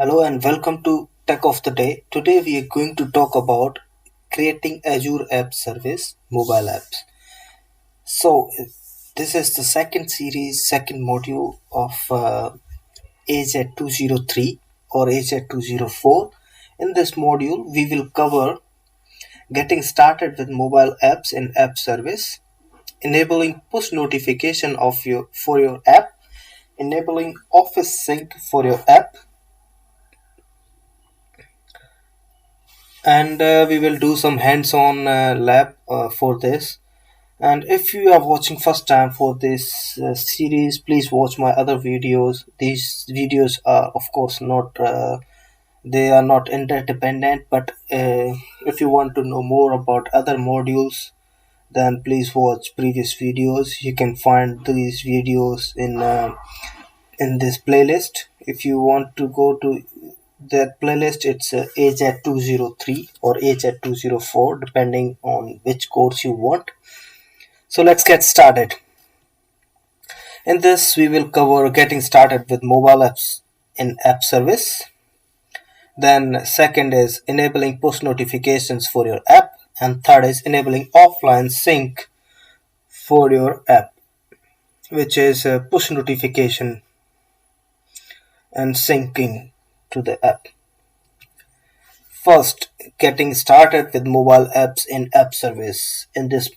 Hello and welcome to Tech of the Day. Today we are going to talk about creating Azure App Service mobile apps. So this is the second series, second module of AZ-203 or AZ-204. In this module, we will cover getting started with mobile apps in App Service, enabling push notification for your app, enabling Office sync for your app, and we will do some hands-on lab for this. And if you are watching first time for this series, please watch my other videos. These videos are of course not they are not interdependent, but if you want to know more about other modules, then please watch previous videos. You can find these videos in this playlist. If you want to go to that playlist, it's AZ-203 or AZ-204 depending on which course you want. So let's get started. In this we will cover getting started with mobile apps in app service. Then second is enabling push notifications for your app, and third is enabling offline sync for your app, which is push notification and syncing to the app. First, getting started with mobile apps in app service. In this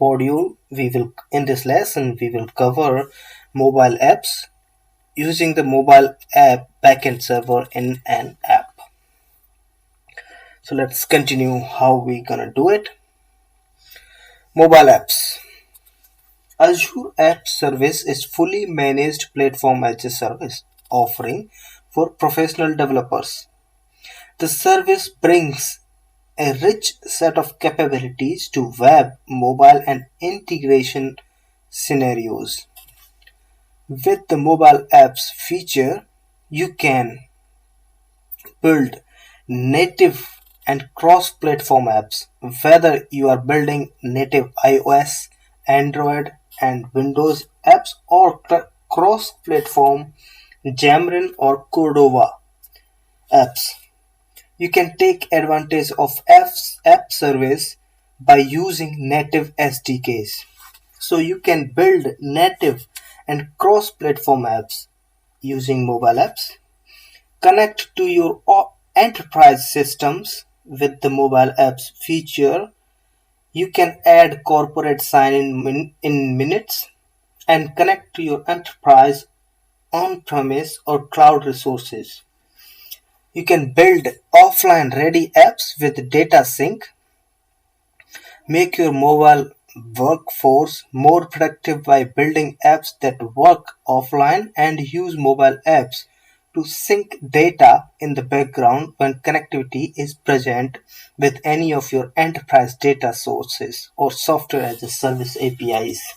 lesson we will cover mobile apps using the mobile app backend server in an app. So let's continue how we gonna do it. Mobile apps. Azure App Service is fully managed platform as a service offering for professional developers. The service brings a rich set of capabilities to web, mobile, and integration scenarios. With the mobile apps feature, you can build native and cross-platform apps, whether you are building native iOS, Android, and Windows apps or cross-platform Xamarin or Cordova apps. You can take advantage of app service by using native SDKs. So you can build native and cross-platform apps using mobile apps, connect to your enterprise systems with the mobile apps feature. You can add corporate sign-in in minutes and connect to your enterprise on-premise or cloud resources. You can build offline ready apps with data sync, make your mobile workforce more productive by building apps that work offline, and use mobile apps to sync data in the background when connectivity is present with any of your enterprise data sources or software as a service APIs.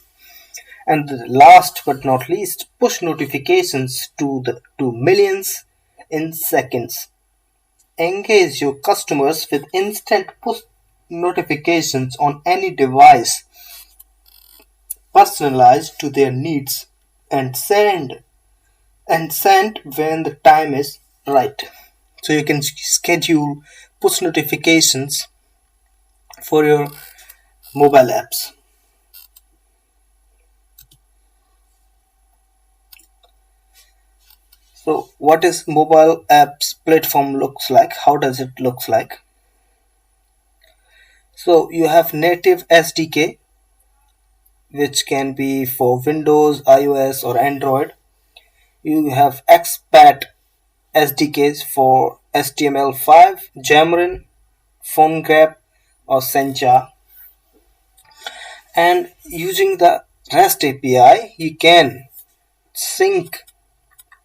And last but not least, push notifications to millions in seconds. Engage your customers with instant push notifications on any device personalized to their needs, and send when the time is right. So you can schedule push notifications for your mobile apps. So what is mobile apps platform looks like? How does it looks like? So you have native SDK, which can be for Windows, iOS, or Android. You have expat SDKs for HTML5, Xamarin, PhoneGap, or Sencha. And using the REST API, you can sync,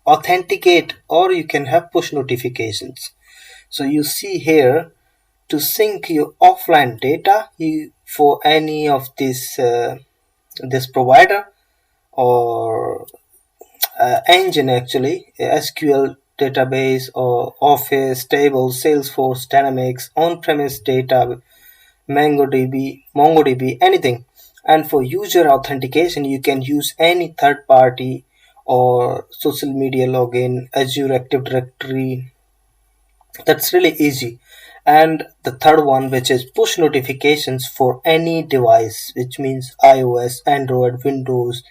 authenticate, or you can have push notifications. So you see here, to sync your offline data for any of this provider or engine, actually SQL database or Office, tables, Salesforce, Dynamics, on-premise data, MongoDB, anything. And for user authentication, you can use any third party or social media login, Azure Active Directory, That's really easy. And the third one, which is push notifications for any device, which means iOS, Android, Windows,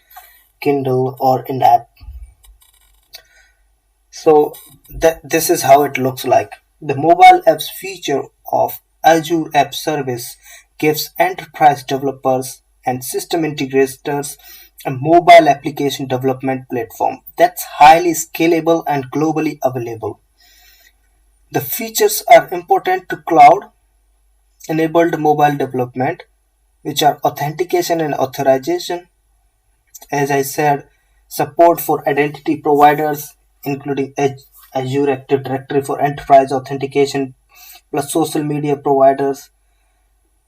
Kindle, or in-app. So this is how it looks like. The mobile apps feature of Azure App Service gives enterprise developers and system integrators a mobile application development platform that's highly scalable and globally available. The features are important to cloud enabled mobile development, which are authentication and authorization. As I said, support for identity providers, including Azure Active Directory for enterprise authentication, plus social media providers,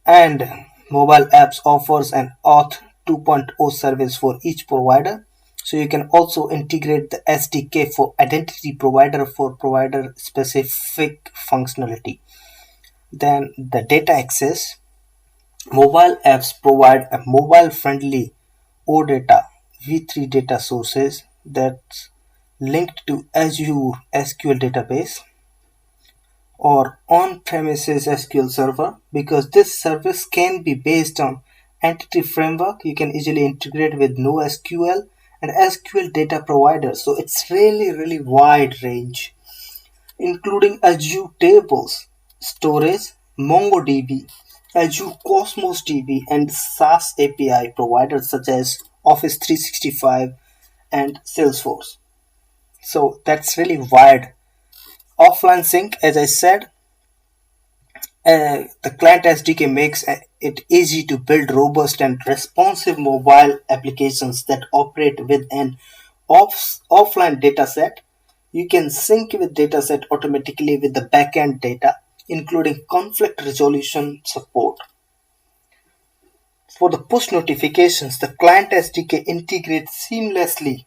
and mobile apps offers an Auth 2.0 service for each provider. So you can also integrate the SDK for identity provider for provider specific functionality. Then the data access. Mobile apps provide a mobile-friendly OData v3 data sources that's linked to Azure SQL database or on-premises SQL server. Because this service can be based on entity framework, you can easily integrate with NoSQL and SQL data providers. So it's really wide range, including Azure Tables, Storage, MongoDB, Azure Cosmos DB, and SaaS API providers such as Office 365 and Salesforce. So that's really wide. Offline sync, as I said, the client SDK makes it easy to build robust and responsive mobile applications that operate with an offline dataset. You can sync with dataset automatically with the backend data, including conflict resolution support. For the push notifications, the client SDK integrates seamlessly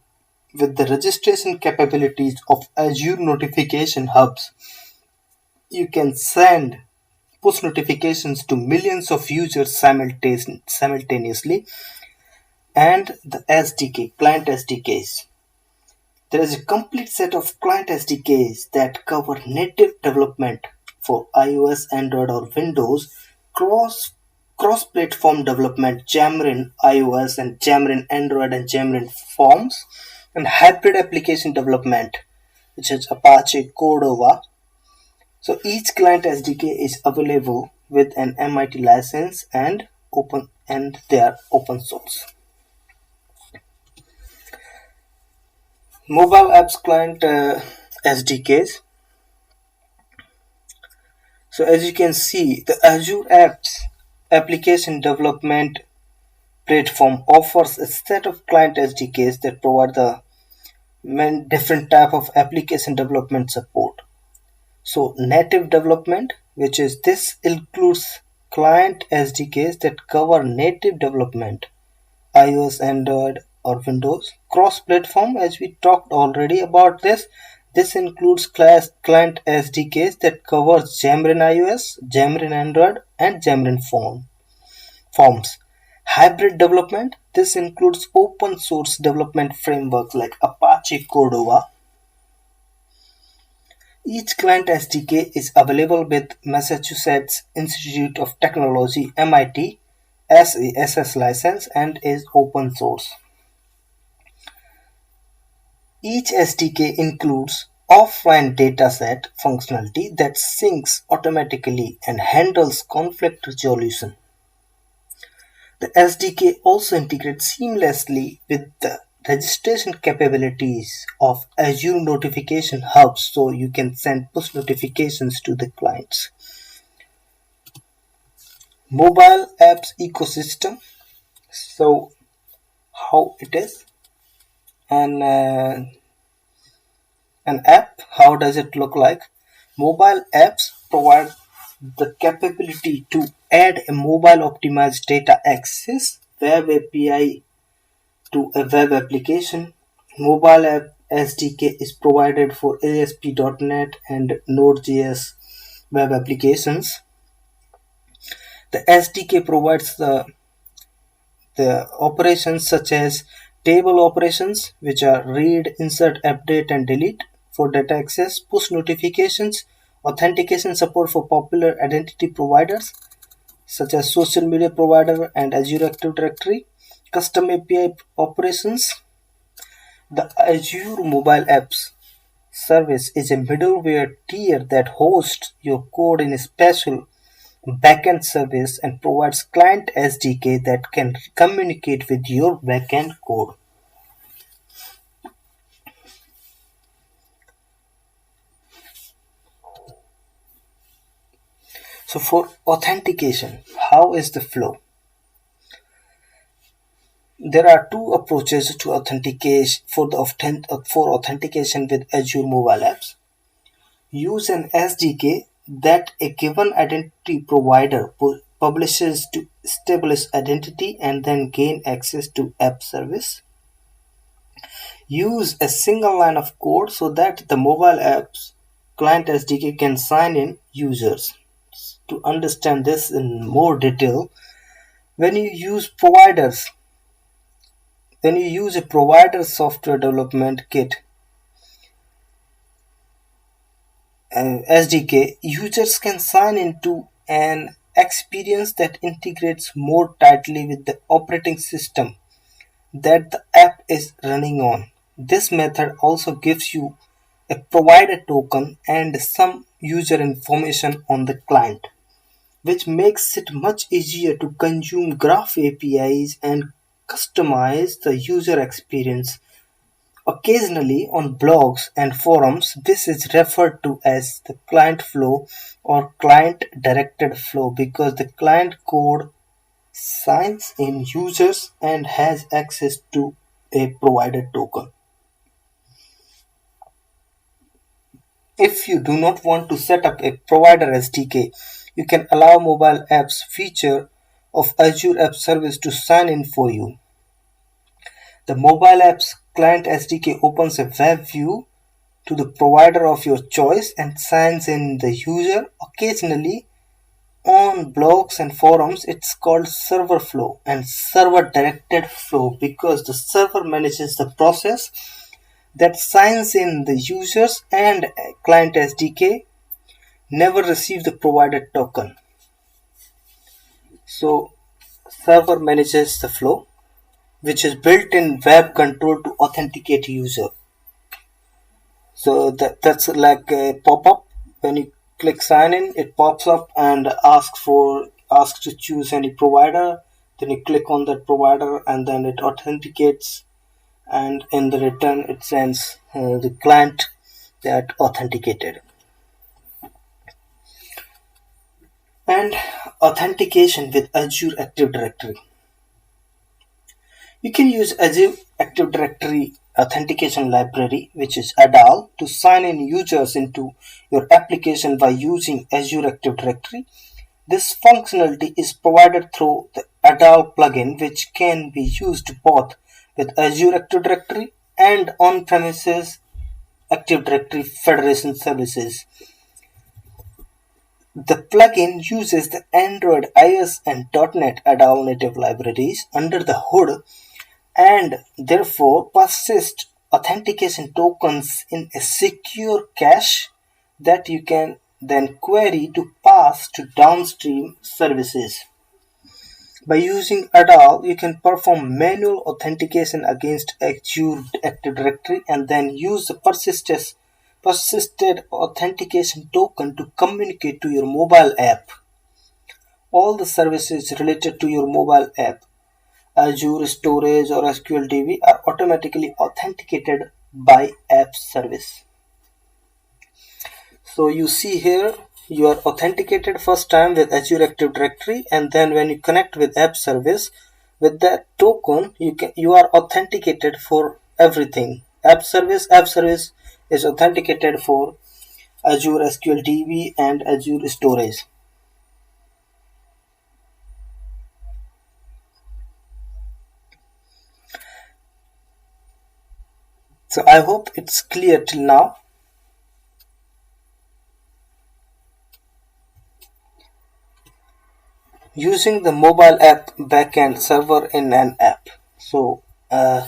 with the registration capabilities of Azure Notification Hubs. You can send push notifications to millions of users simultaneously, and the SDK, client SDKs. There is a complete set of client SDKs that cover native development for iOS, Android, or Windows, cross-platform development, Xamarin iOS and Xamarin Android and Xamarin Forms, and hybrid application development, which is Apache Cordova. So each client SDK is available with an MIT license and they are open source. Mobile apps client SDKs. So as you can see, the Azure Apps application development platform offers a set of client SDKs that provide the many different type of application development support. So native development, which is this includes client SDKs that cover native development, iOS, Android, or Windows. Cross-platform, as we talked already about this. This includes client SDKs that covers Xamarin iOS, Xamarin Android, and Xamarin Forms. Hybrid development. This includes open source development frameworks like Apache Cordova. Each client SDK is available with Massachusetts Institute of Technology (MIT) SAS license and is open source. Each SDK includes offline dataset functionality that syncs automatically and handles conflict resolution. The SDK also integrates seamlessly with the registration capabilities of Azure Notification Hubs, so you can send push notifications to the clients. Mobile apps ecosystem. So how it is? An app, how does it look like? Mobile apps provide the capability to add a mobile optimized data access web API to a web application. Mobile app SDK is provided for ASP.NET and Node.js web applications. The SDK provides the operations such as table operations, which are read, insert, update, and delete for data access, push notifications, authentication support for popular identity providers such as social media provider and Azure Active Directory, custom API operations. The Azure Mobile Apps Service is a middleware tier that hosts your code in a special backend service and provides client SDK that can communicate with your backend code. So for authentication, how is the flow? There are two approaches to authentication for authentication with Azure mobile apps. Use an SDK that a given identity provider publishes to establish identity and then gain access to app service. Use a single line of code so that the mobile app's client SDK can sign in users. To understand this in more detail, when you use a provider software development kit SDK, users can sign into an experience that integrates more tightly with the operating system that the app is running on. This method also gives you a provider token and some user information on the client, which makes it much easier to consume Graph APIs and customize the user experience. Occasionally, on blogs and forums, this is referred to as the client flow or client-directed flow because the client code signs in users and has access to a provided token. If you do not want to set up a provider SDK, you can allow mobile apps feature of Azure App Service to sign in for you. The mobile app's client SDK opens a web view to the provider of your choice and signs in the user. Occasionally, on blogs and forums, it's called server flow and server directed flow because the server manages the process that signs in the users and client SDK never receive the provided token. So server manages the flow, which is built-in web control to authenticate user. So that's like a pop-up. When you click sign in, it pops up and asks to choose any provider. Then you click on that provider and then it authenticates, and in the return it sends the client that authenticated. And authentication with Azure Active Directory. You can use Azure Active Directory authentication library, which is ADAL, to sign in users into your application by using Azure Active Directory. This functionality is provided through the ADAL plugin, which can be used both with Azure Active Directory and on-premises Active Directory Federation services. The plugin uses the Android, iOS, and .NET ADAL native libraries under the hood and therefore persist authentication tokens in a secure cache that you can then query to pass to downstream services. By using ADAL, you can perform manual authentication against Azure Active Directory and then use the persisted authentication token to communicate to your mobile app. All the services related to your mobile app, Azure Storage or SQLDB, are automatically authenticated by App Service. So you see here, you are authenticated first time with Azure Active Directory, and then when you connect with App Service, with that token, you are authenticated for everything. App Service is authenticated for Azure SQLDB and Azure Storage. So I hope it's clear till now. Using the mobile app backend server in an app. So to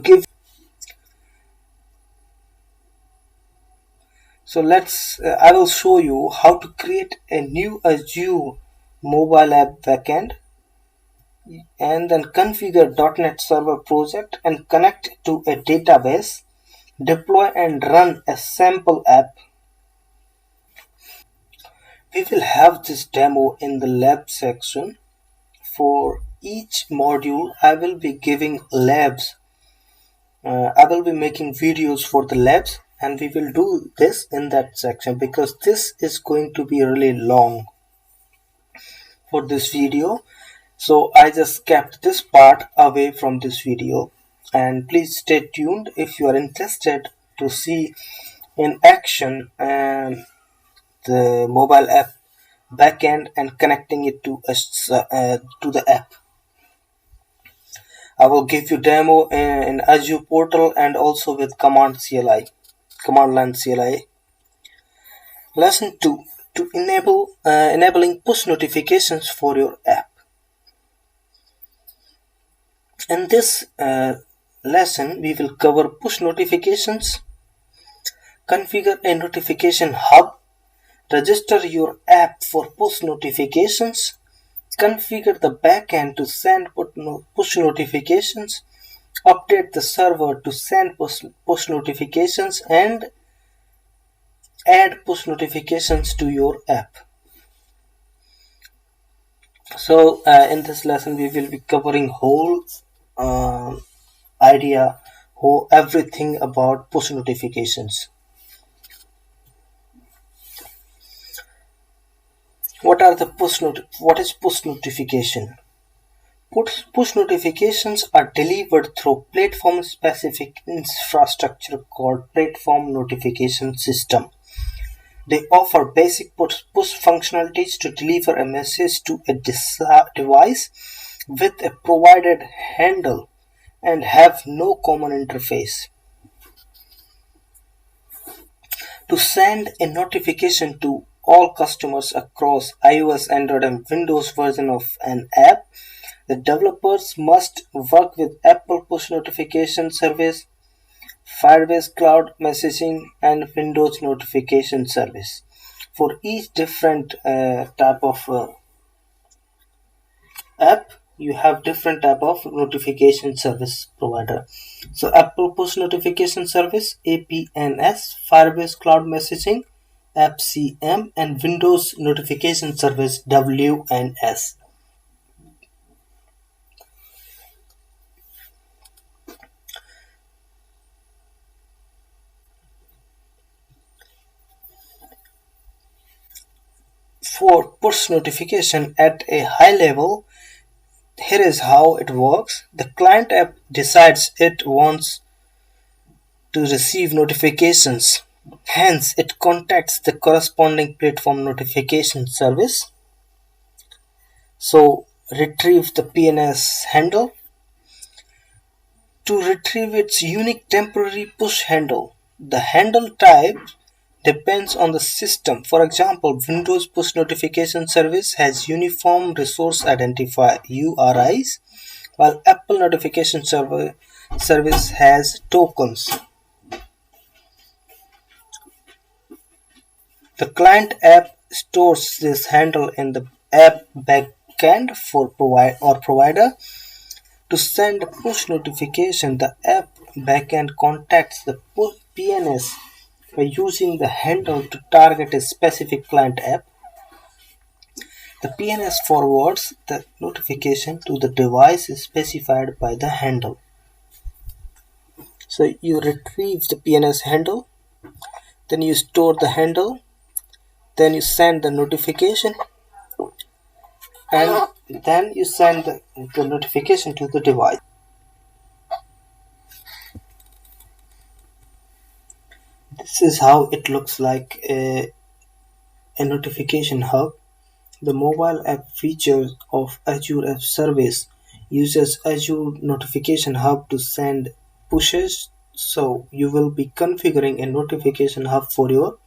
give So I will show you how to create a new Azure mobile app backend and then configure .NET Server project and connect it to a database, deploy and run a sample app. We will have this demo in the lab section. For each module, I will be giving labs. I will be making videos for the labs, and we will do this in that section because this is going to be really long for this video. So I just kept this part away from this video, and please stay tuned if you are interested to see in action the mobile app backend and connecting it to the app. I will give you demo in Azure portal and also with command line CLI. Lesson 2, to enabling push notifications for your app. In this lesson, we will cover push notifications, configure a notification hub, register your app for push notifications, configure the backend to send push notifications, update the server to send push notifications, and add push notifications to your app. So in this lesson we will be covering whole idea, everything about push notifications. What is push notification? Push notifications are delivered through platform specific infrastructure called platform notification system. They offer basic push functionalities to deliver a message to a device with a provided handle and have no common interface. To send a notification to all customers across iOS, Android, and Windows version of an app, the developers must work with Apple Push Notification Service, Firebase Cloud Messaging, and Windows Notification Service. For each different type of app, you have different type of notification service provider. So Apple Push Notification Service, APNS, Firebase Cloud Messaging, AppCM, and Windows Notification Service, WNS. For push notification at a high level, here is how it works. The client app decides it wants to receive notifications. Hence, it contacts the corresponding platform notification service. So, retrieve the PNS handle. To retrieve its unique temporary push handle, the handle type depends on the system. For example, Windows Push Notification Service has Uniform Resource Identifier URIs, while Apple Notification Service has tokens. The client app stores this handle in the app backend for provider. To send a push notification, the app backend contacts the PNS by using the handle to target a specific client app. The PNS forwards the notification to the device specified by the handle. So you retrieve the PNS handle, then you store the handle, then you send the notification, and then you send the notification to the device. This is how it looks like a notification hub. The mobile app feature of Azure App Service uses Azure Notification Hub to send pushes. So you will be configuring a notification hub for your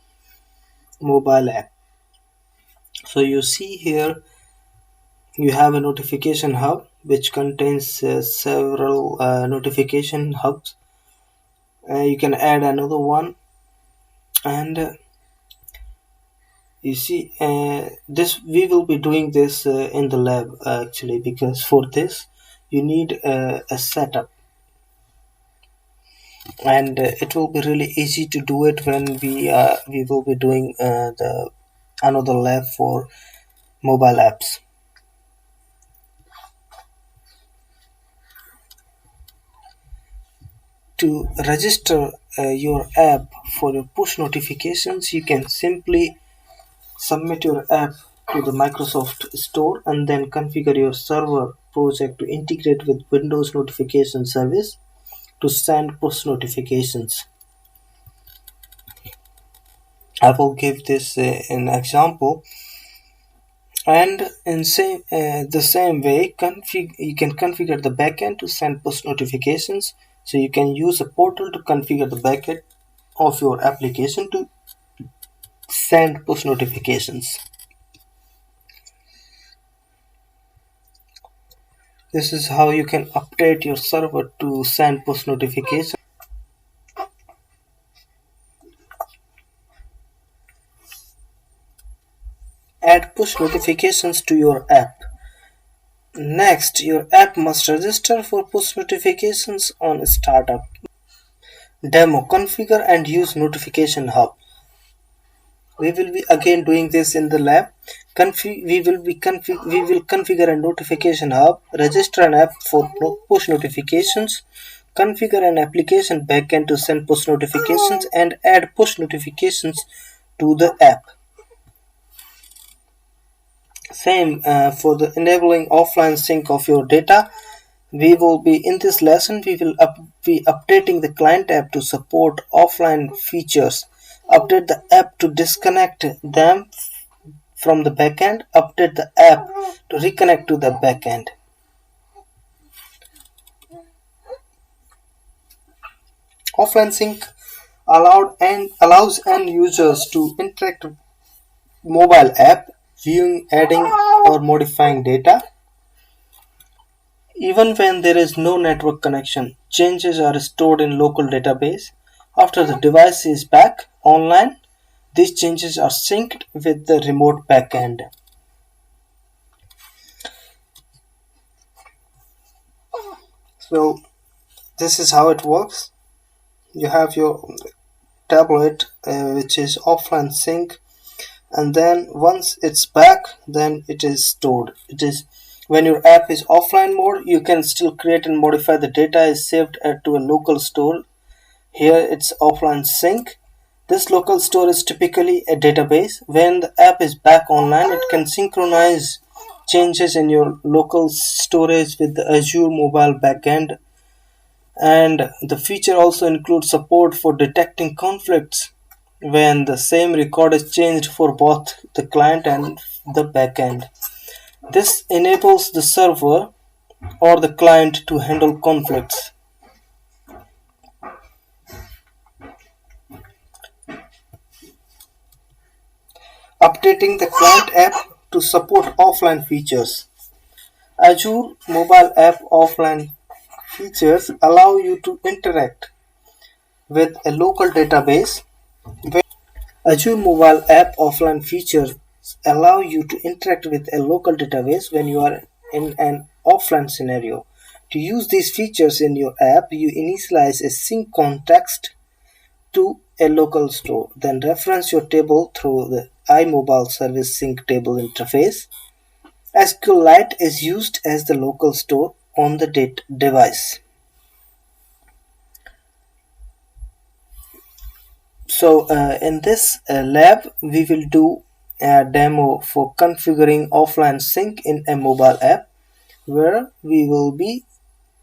mobile app. So you see here you have a notification hub which contains several notification hubs. You can add another one, and You see, this we will be doing this in the lab actually, because for this you need a setup, and it will be really easy to do it when we will be doing the another lab for mobile apps. To register your app for your push notifications, you can simply submit your app to the Microsoft Store and then configure your server project to integrate with Windows notification service to send push notifications. I will give this an example, and in the same way, you can configure the backend to send push notifications. So you can use a portal to configure the backend of your application to send push notifications. This is how you can update your server to send push notifications. Add push notifications to your app. Next, your app must register for push notifications on startup. Demo: configure and use Notification Hub. We will be again doing this in the lab. We will configure a Notification Hub, register an app for push notifications, configure an application backend to send push notifications, and add push notifications to the app. Same for the enabling offline sync of your data. We will be in this lesson. We will be updating the client app to support offline features. Update the app to disconnect them from the backend. Update the app to reconnect to the backend. Offline sync allows end users to interact with mobile app, viewing, adding, or modifying data. Even when there is no network connection, changes are stored in local database. After the device is back online, these changes are synced with the remote backend. So this is how it works. You have your tablet which is offline sync, and then once it's back, then it is stored. It is when your app is offline mode, you can still create and modify the data is saved to a local store. Here it's offline sync. This local store is typically a database. When the app is back online, it can synchronize changes in your local storage with the Azure mobile backend. And the feature also includes support for detecting conflicts when the same record is changed for both the client and the backend. This enables the server or the client to handle conflicts. Updating the client app to support offline features. Azure mobile app offline features allow you to interact with a local database. Azure mobile app offline features allow you to interact with a local database when you are in an offline scenario. To use these features in your app, you initialize a sync context to a local store, then reference your table through the iMobile Service Sync Table interface. SQLite is used as the local store on the device. So in this lab, we will do a demo for configuring offline sync in a mobile app, where we will be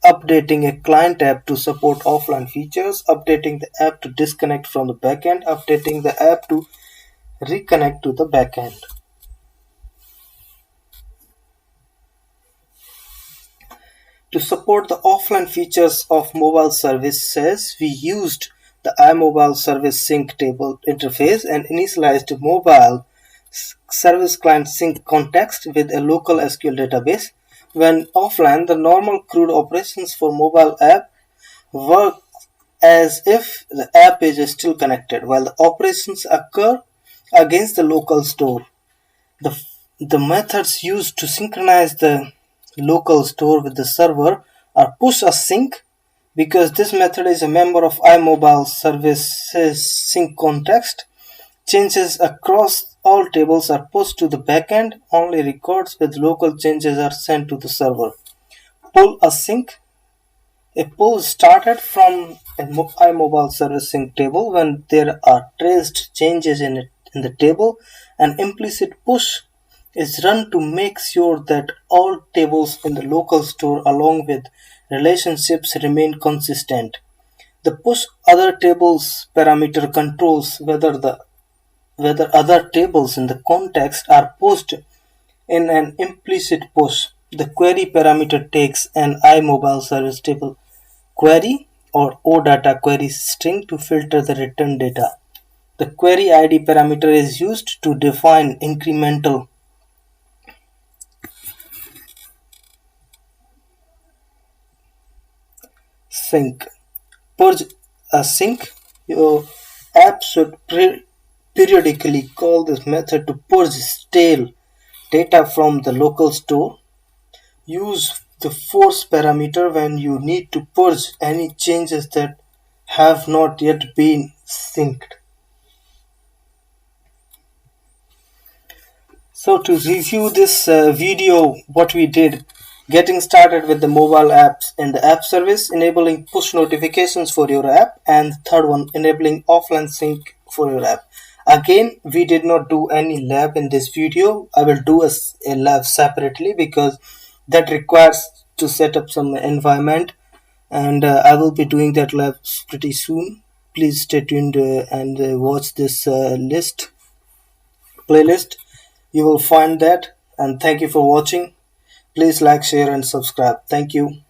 updating a client app to support offline features, updating the app to disconnect from the backend, updating the app to reconnect to the backend. To support the offline features of mobile services, we used the iMobile Service Sync Table interface and initialized mobile service client sync context with a local SQL database. When offline, the normal CRUD operations for mobile app work as if the app is still connected, while the operations occur against the local store. The, the methods used to synchronize the local store with the server are push async, because this method is a member of iMobile services sync context. Changes across all tables are pushed to the backend. Only records with local changes are sent to the server. Pull async. A pull started from a iMobile service sync table when there are traced changes in the table. An implicit push is run to make sure that all tables in the local store along with relationships remain consistent. The push other tables parameter controls whether other tables in the context are pushed in an implicit push. The query parameter takes an iMobile service table query or OData query string to filter the return data. The query ID parameter is used to define incremental sync. Purge a sync. Your app should periodically call this method to purge stale data from the local store. Use the force parameter when you need to purge any changes that have not yet been synced. So to review this video, what we did: getting started with the mobile apps and the app service, enabling push notifications for your app, and the third one, enabling offline sync for your app. Again, we did not do any lab in this video. I will do a lab separately because that requires to set up some environment, and I will be doing that lab pretty soon. Please stay tuned and watch this playlist. You will find that, and thank you for watching. Please like, share and subscribe. Thank you.